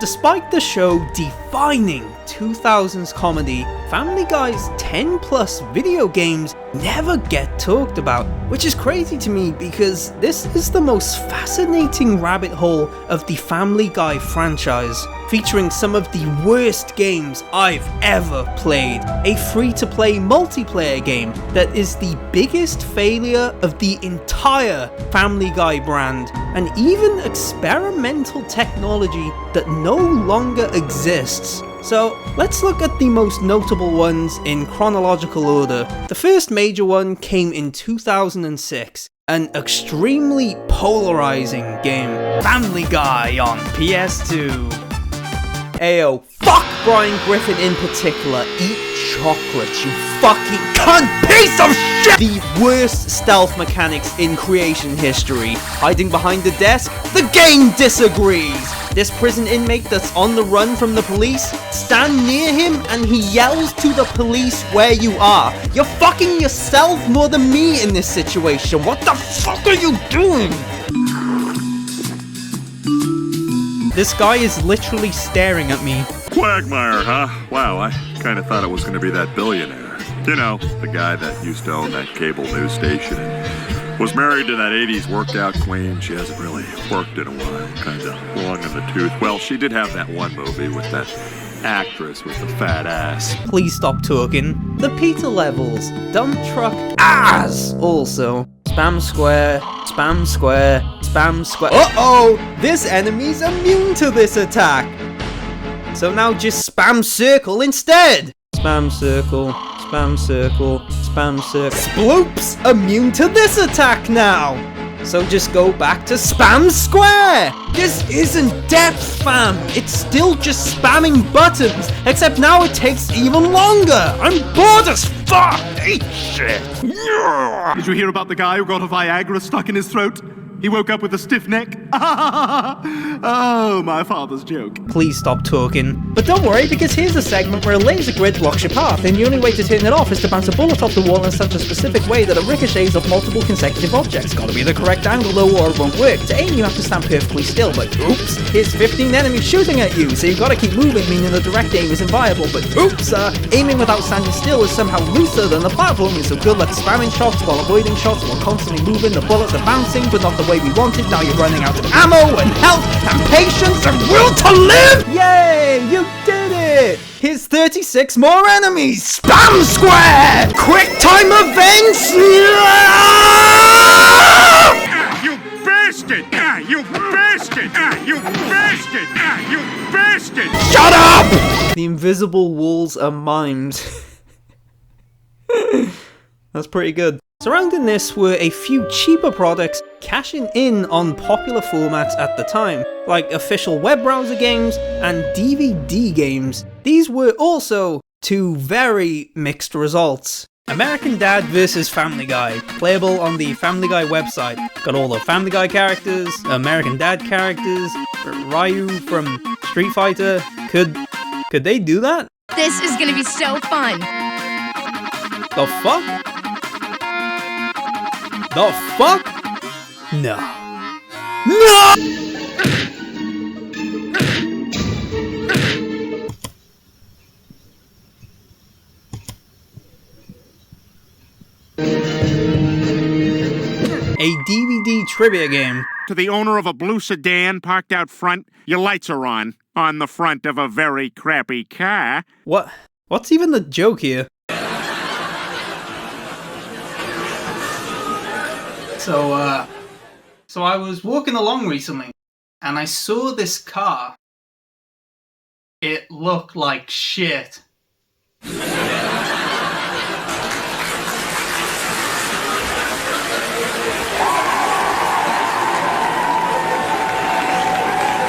Despite the show defining 2000s comedy, Family Guy's 10 plus video games never get talked about, which is crazy to me because this is the most fascinating rabbit hole of the Family Guy franchise, featuring some of the worst games I've ever played. A free-to-play multiplayer game that is the biggest failure of the entire Family Guy brand, and even experimental technology that no longer exists. So let's look at the most notable ones in chronological order. The first major one came in 2006, an extremely polarizing game, Family Guy on PS2. Ayo, fuck Brian Griffin in particular, eat chocolate, you fucking cunt piece of shit! The worst stealth mechanics in creation history. Hiding behind the desk, the game disagrees! This prison inmate that's on the run from the police, stand near him and he yells to the police where you are. You're fucking yourself more than me in this situation. What the fuck are you doing? This guy is literally staring at me. Quagmire, huh? Wow, I kinda thought it was gonna be that billionaire. You know, the guy that used to own that cable news station and was married to that 80s workout queen. She hasn't really worked in a while, kinda long in the tooth. Well, she did have that one movie with that actress with the fat ass. Please stop talking. The Peter levels. Dump truck ass. Also, spam square, spam square, spam square. Uh-oh! This enemy's immune to this attack! So now just spam circle instead! Spam circle, spam circle, spam circle. Sploops! Immune to this attack now! So just go back to spam square! This isn't depth spam! It's still just spamming buttons, except now it takes even longer! I'm bored as fuck! Eat shit! Did you hear about the guy who got a Viagra stuck in his throat? He woke up with a stiff neck. Oh, my father's joke. Please stop talking. But don't worry, because here's a segment where a laser grid blocks your path, and the only way to turn it off is to bounce a bullet off the wall in such a specific way that it ricochets off multiple consecutive objects. Gotta be the correct angle though, or it won't work. To aim, you have to stand perfectly still, but oops, here's 15 enemies shooting at you, so you gotta keep moving, meaning the direct aim is inviable. But oops, aiming without standing still is somehow looser than the platforming, so good luck spamming shots while avoiding shots while constantly moving. The bullets are bouncing, but not the way we wanted. Now you're running out of ammo and health and patience and will to live! Yay! You did it! Here's 36 more enemies! Spam square! Quick time events! You bastard! You bastard! You bastard! You bastard! Shut up! The invisible walls are mimed. That's pretty good. Surrounding this were a few cheaper products cashing in on popular formats at the time, like official web browser games and DVD games. These were also two very mixed results. American Dad vs. Family Guy, playable on the Family Guy website. Got all the Family Guy characters, American Dad characters, Ryu from Street Fighter. Could they do that? This is gonna be so fun. The fuck? The fuck? No. No! A DVD trivia game. To the owner of a blue sedan parked out front, your lights are on the front of a very crappy car. What's even the joke here? So I was walking along recently, and I saw this car. It looked like shit.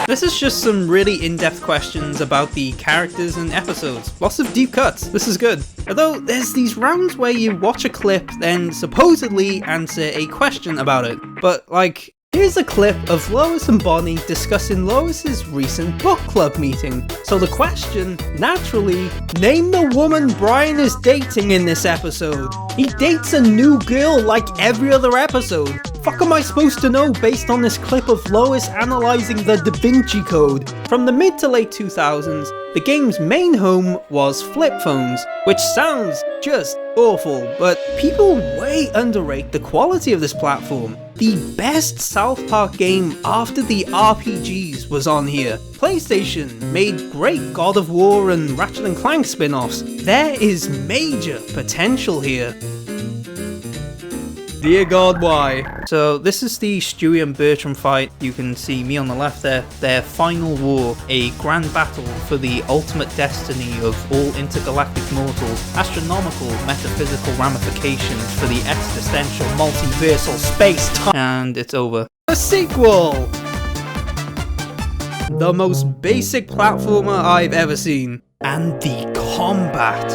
This is just some really in-depth questions about the characters and episodes. Lots of deep cuts, this is good. Although, there's these rounds where you watch a clip, then supposedly answer a question about it. But, like, here's a clip of Lois and Bonnie discussing Lois's recent book club meeting. So the question, naturally, name the woman Brian is dating in this episode. He dates a new girl like every other episode. fuck am I supposed to know based on this clip of Lois analysing the Da Vinci Code? From the mid to late 2000s, the game's main home was flip phones, which sounds just awful, but people way underrate the quality of this platform. The best South Park game after the RPGs was on here. PlayStation made great God of War and Ratchet & Clank spin-offs. There is major potential here. Dear God, why? So this is the Stewie and Bertram fight. You can see me on the left there. Their final war, a grand battle for the ultimate destiny of all intergalactic mortals, astronomical metaphysical ramifications for the existential multiversal space-time. And it's over. A sequel! The most basic platformer I've ever seen. And the combat.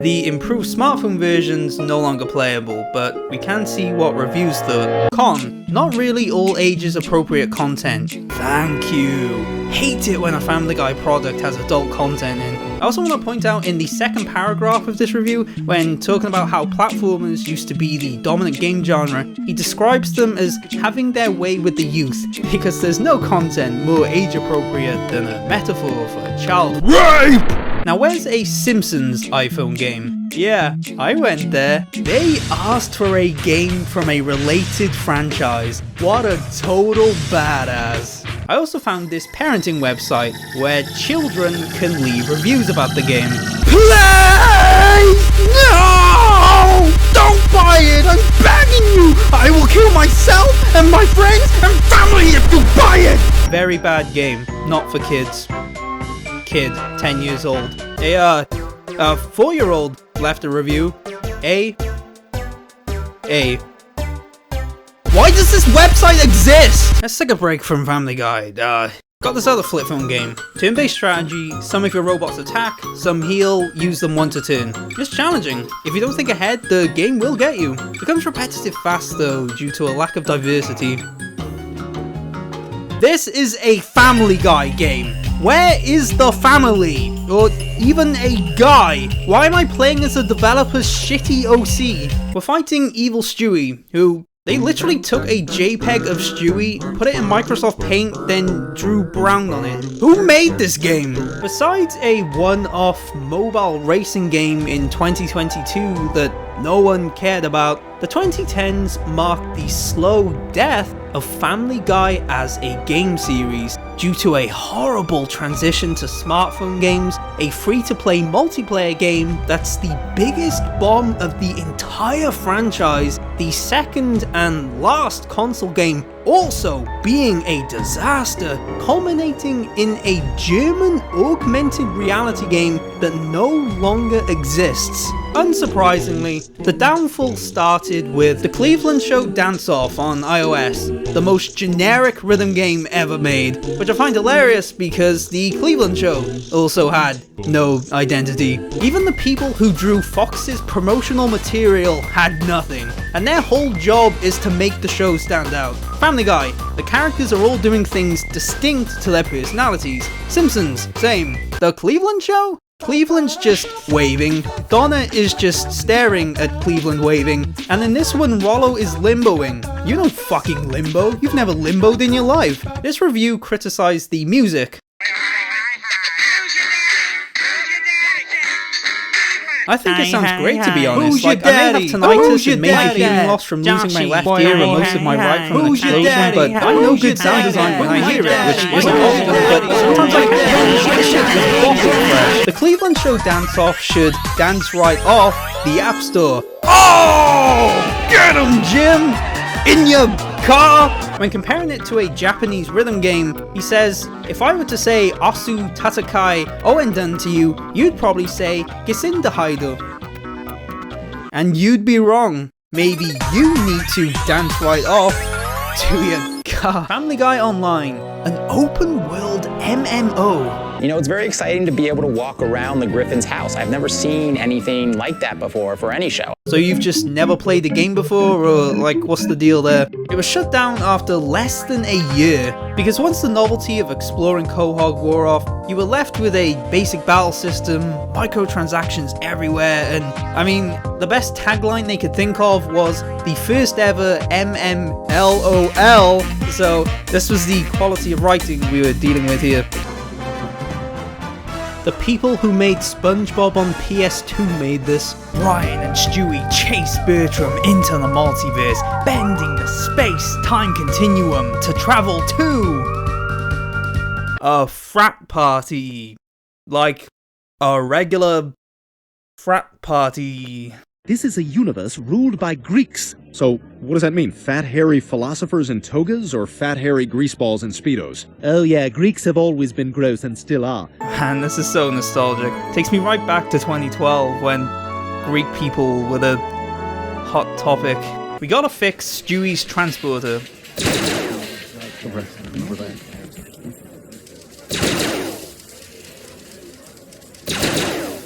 The improved smartphone version's no longer playable, but we can see what reviews thought. Con, not really all ages appropriate content. Thank you. Hate it when a Family Guy product has adult content in. I also want to point out in the second paragraph of this review, when talking about how platformers used to be the dominant game genre, he describes them as having their way with the youth, because there's no content more age appropriate than a metaphor for child rape! Now where's a Simpsons iPhone game? Yeah, I went there. They asked for a game from a related franchise. What a total badass. I also found this parenting website where children can leave reviews about the game. Play! No! Don't buy it! I'm begging you! I will kill myself and my friends and family if you buy it! Very bad game, not for kids. Kid, 10 years old. A 4-year-old left a review. A. Why does this website exist? Let's take a break from Family Guy. Got this other flip phone game. Turn-based strategy, some of your robots attack, some heal, use them one to turn. It's challenging. If you don't think ahead, the game will get you. It becomes repetitive fast though, due to a lack of diversity. This is a Family Guy game. Where is the family? Or even a guy? Why am I playing as a developer's shitty OC? We're fighting Evil Stewie, who they literally took a JPEG of Stewie, put it in Microsoft Paint, then drew brown on it. Who made this game? Besides a one-off mobile racing game in 2022 that no one cared about, the 2010s marked the slow death of Family Guy as a game series due to a horrible transition to smartphone games, a free-to-play multiplayer game that's the biggest bomb of the entire franchise, the second and last console game also being a disaster, culminating in a German augmented reality game that no longer exists. Unsurprisingly, the downfall started with the Cleveland Show Dance Off on iOS, the most generic rhythm game ever made, which I find hilarious because the Cleveland Show also had no identity. Even the people who drew Fox's promotional material had nothing, and their whole job is to make the show stand out. Family Guy, the characters are all doing things distinct to their personalities. Simpsons, same. The Cleveland Show? Cleveland's just waving, Donna is just staring at Cleveland waving, and in this one Rollo is limboing. You don't fucking limbo, you've never limboed in your life. This review criticized the music. I think it sounds great to be honest. Like, I may have tinnitus and major hearing loss from losing my left ear and most of my right from an explosion, but I know good sound design when I hear it, which isn't often, but sometimes I can. The Cleveland Show Dance Off should dance right off the App Store. Oh! Get 'em, Jim! In your car! When comparing it to a Japanese rhythm game, he says, if I were to say Osu Tatakai Oendan to you, you'd probably say Gisinda Haido. And you'd be wrong. Maybe you need to dance right off to your car. Family Guy Online, an open world MMO You know, it's very exciting to be able to walk around the Griffin's house. I've never seen anything like that before for any show. So you've just never played the game before, or like, what's the deal there? It was shut down after less than a year, because once the novelty of exploring Quahog wore off, you were left with a basic battle system, microtransactions everywhere, and I mean, the best tagline they could think of was the first ever MMLOL, so this was the quality of writing we were dealing with here. The people who made SpongeBob on PS2 made this. Brian and Stewie chase Bertram into the multiverse, bending the space-time continuum to travel to a frat party. Like a regular frat party. This is a universe ruled by Greeks. So, what does that mean? Fat, hairy philosophers in togas, or fat, hairy greaseballs in Speedos? Oh yeah, Greeks have always been gross and still are. Man, this is so nostalgic. Takes me right back to 2012 when Greek people were the hot topic. We gotta fix Stewie's transporter.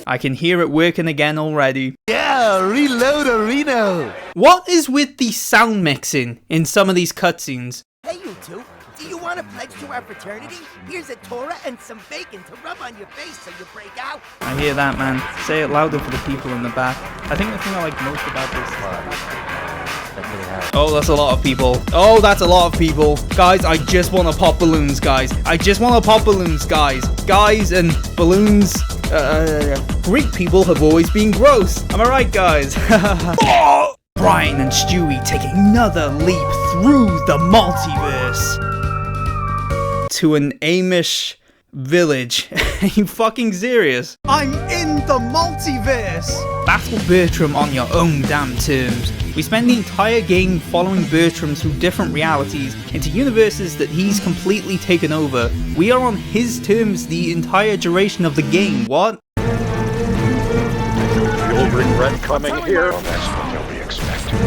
I can hear it working again already. Yeah, reload Reno! What is with the sound mixing in some of these cutscenes? Hey, you two. Do you want to pledge to our fraternity? Here's a Torah and some bacon to rub on your face so you break out. I hear that, man. Say it louder for the people in the back. I think the thing I like most about this is oh, that's a lot of people. Oh, that's a lot of people. Guys, I just want to pop balloons, guys. I just want to pop balloons, guys. Guys and balloons. Greek people have always been gross. Am I right, guys? Oh! Brian and Stewie take another leap through the multiverse to an Amish village. Are you fucking serious? I'm in the multiverse! Battle Bertram on your own damn terms. We spend the entire game following Bertram through different realities into universes that he's completely taken over. We are on his terms the entire duration of the game. What? You'll regret coming here. Well, that's what you'll be expecting.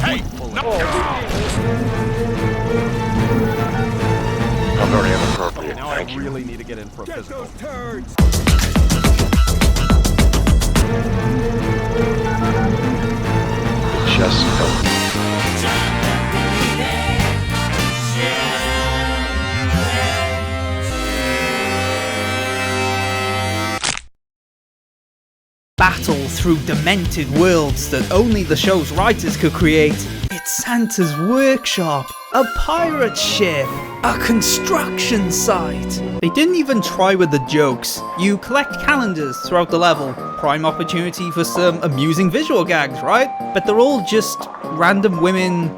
Hey! No! I'm very inappropriate. Now I really need to get in for a physical. Get those turds! Just don't. Battle through demented worlds that only the show's writers could create. It's Santa's workshop, a pirate ship, a construction site. They didn't even try with the jokes. You collect calendars throughout the level, prime opportunity for some amusing visual gags, right? But they're all just random women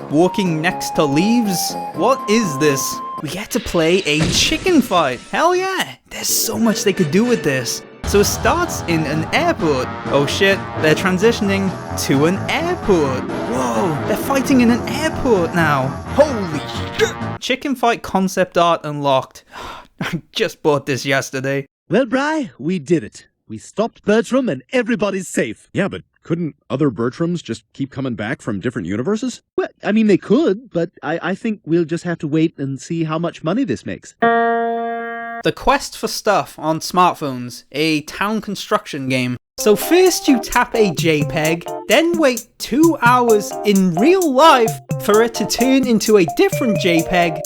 walking next to leaves. What is this? We get to play a chicken fight. Hell yeah, there's so much they could do with this. So it starts in an airport. Oh shit, they're transitioning to an airport. Whoa, they're fighting in an airport now. Holy shit. Chicken fight concept art unlocked. I just bought this yesterday. Well, Bray, we did it. We stopped Bertram and everybody's safe. Yeah, but couldn't other Bertrams just keep coming back from different universes? Well, I mean, they could, but I think we'll just have to wait and see how much money this makes. The Quest for Stuff on smartphones, a town construction game. So first you tap a JPEG, then wait 2 hours in real life for it to turn into a different JPEG.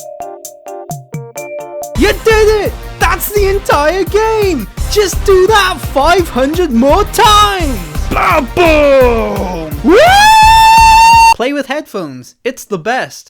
You did it! That's the entire game! Just do that 500 more times! Blah, boom! Woo! Play with headphones, it's the best.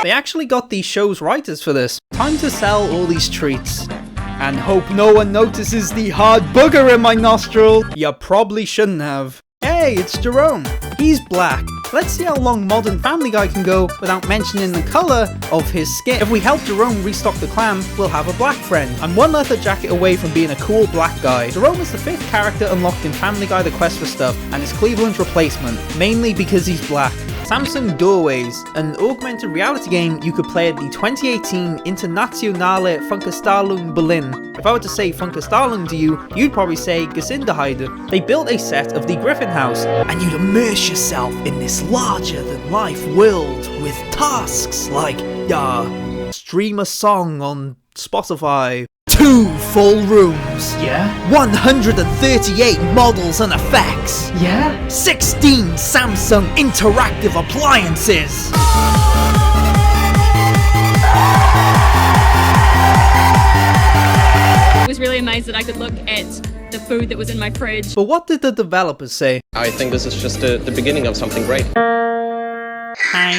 They actually got the show's writers for this. Time to sell all these treats. And hope no one notices the hard booger in my nostril. You probably shouldn't have. Hey, it's Jerome. He's black. Let's see how long Modern Family Guy can go without mentioning the colour of his skin. If we help Jerome restock the clan, we'll have a black friend. I'm one leather jacket away from being a cool black guy. Jerome is the 5th character unlocked in Family Guy The Quest for Stuff, and is Cleveland's replacement, mainly because he's black. Samsung Doorways, an augmented reality game you could play at the 2018 Internationale Funkausstellung Berlin. If I were to say Funkausstellung to you, you'd probably say Gesindeheide. They built a set of the Griffin House, and you'd immerse yourself in this larger-than-life world with tasks like, stream a song on Spotify. 2 full rooms. Yeah? 138 models and effects. Yeah? 16 Samsung interactive appliances. I was really amazed that I could look at the food that was in my fridge. But what did the developers say? I think this is just the beginning of something great. Hi.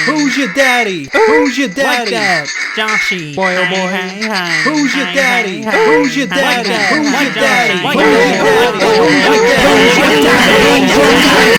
Who's your daddy? Who's your daddy? Like that. Joshy. Boy, oh boy. Who's your daddy? Who's your daddy? Who's your daddy? Who's your daddy? Who's your daddy?